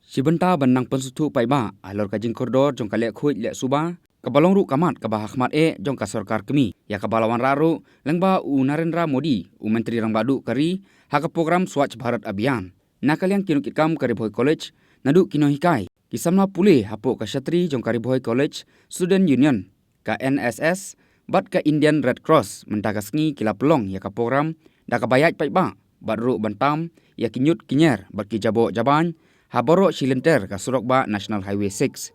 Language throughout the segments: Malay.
Sibenta benang pensuthu paidbah halor ka jing koridor jong ka le khuid le suba ka balong ru kamat ka bah khmat jong ka sarkar kemi ya ka balawan raru lengba u Narendra Modi u menteri rang badu kari ha ka program Swachh Bharat Abhiyan na kaliang kinukit kam ka Ri Bhoi College nadu kino hikai kisamna pulih hapo ka Shatri jong ka Ri Bhoi College Student Union ka NSS bat ka Indian Red Cross mentaga sngi kila pelong ya ka program da ka bayat paidbah badru bantam ya kinyut kinyer bat ki jabo jaban haboro silenter ka Surokba National Highway 6.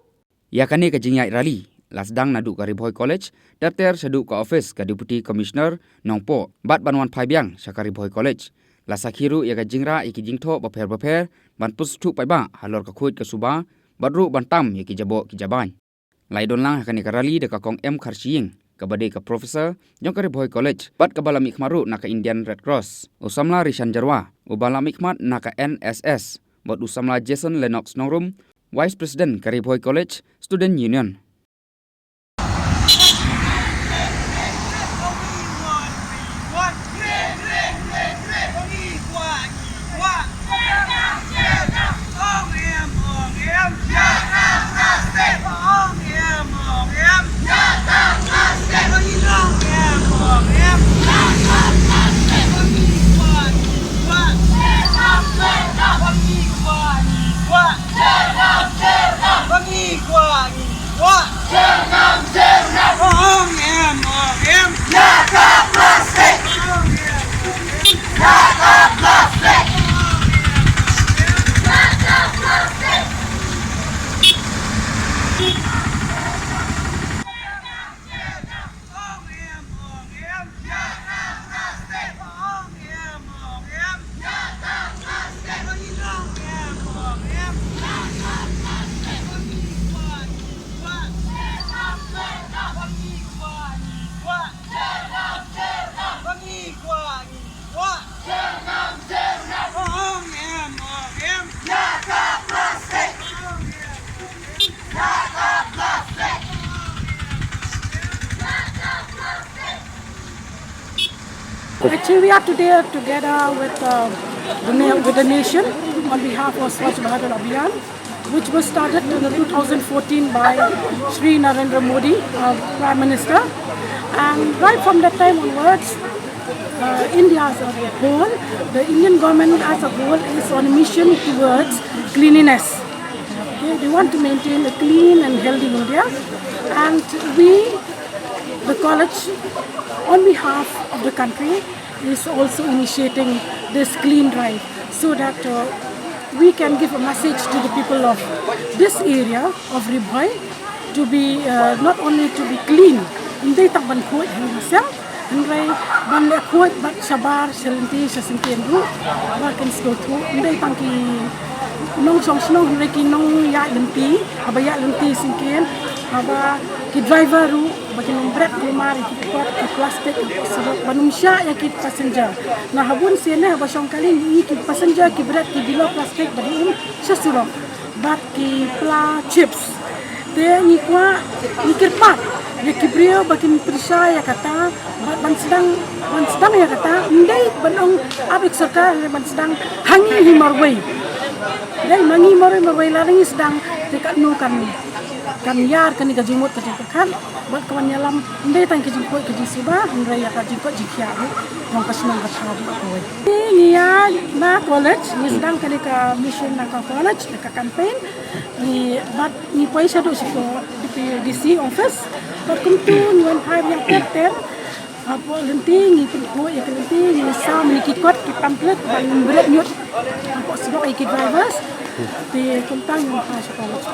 Ya kane ka jingyai rally lasdang nadu ka Ri Bhoi College daftar sadu ka office ka Deputy Commissioner Nongpo bat banwan phaibyang sa ka Ri Bhoi College. Lasakhiru ya ka jingra iki jingtho baper ban pustu paidbah halor ka khuid ka suba badru bantam ya ki jabo ki jaban. Laidon lang kane ka rally de ka kong M Kharsiing ka bade ka professor jong ka Ri Bhoi College bat ka balam ikmaru na ka Indian Red Cross. Usamla Rishan Jarwa u balam ikmat na ka NSS buat usamla Jason Lennox Nongrum, Vice President Ri Bhoi College Student Union. Actually, we are today together with the nation on behalf of Swachh Bharat Abhiyan, which was started in 2014 by Shri Narendra Modi, Prime Minister. And right from that time onwards, India as a whole, the Indian government as a whole is on a mission towards cleanliness. They want to maintain a clean and healthy India. And we, the college, on behalf of the country, is also initiating this clean drive so that we can give a message to the people of this area of Ri Bhoi to be not only to be clean, hindi tak ban khuid hanggang Henry ban le khuid bat sabar selenti sasingkien ru pynsngewthuh hindi tangki nong song snong ki nong ya lenti abaya lenti singkien aba ki driver ru bagi nombret kumar ki pot ki plastik sebab manusia ya ki passenger na habun sene aba song kali ni ki passenger ki berat ki bilo plastik bagi sesurok bat ki pla chips te ni kwa ni kirpat ya ki brio bagi perisa ya kata ban sedang ya kata ndai banong abik sarkar ban sedang hangi himarway dai mangi marway laring sedang dekat nu kan yar kan ka jimut ka kan bat kawan yalam ndai tang ki jingkoi ki suba ndai ya ka jingkoi jikhia jong ka senang ka sabu koi ni ya na college ni sedang kan ka mission na ka college ka campaign ni bat ni paisa do siko di DC office bat kumtu ni wan hai yang ter apo lenting ikut ko ya lenting ni sa ni kikot ki pamphlet ban berat nyut apo sebab iki drivers di kuntang yang pa sa college.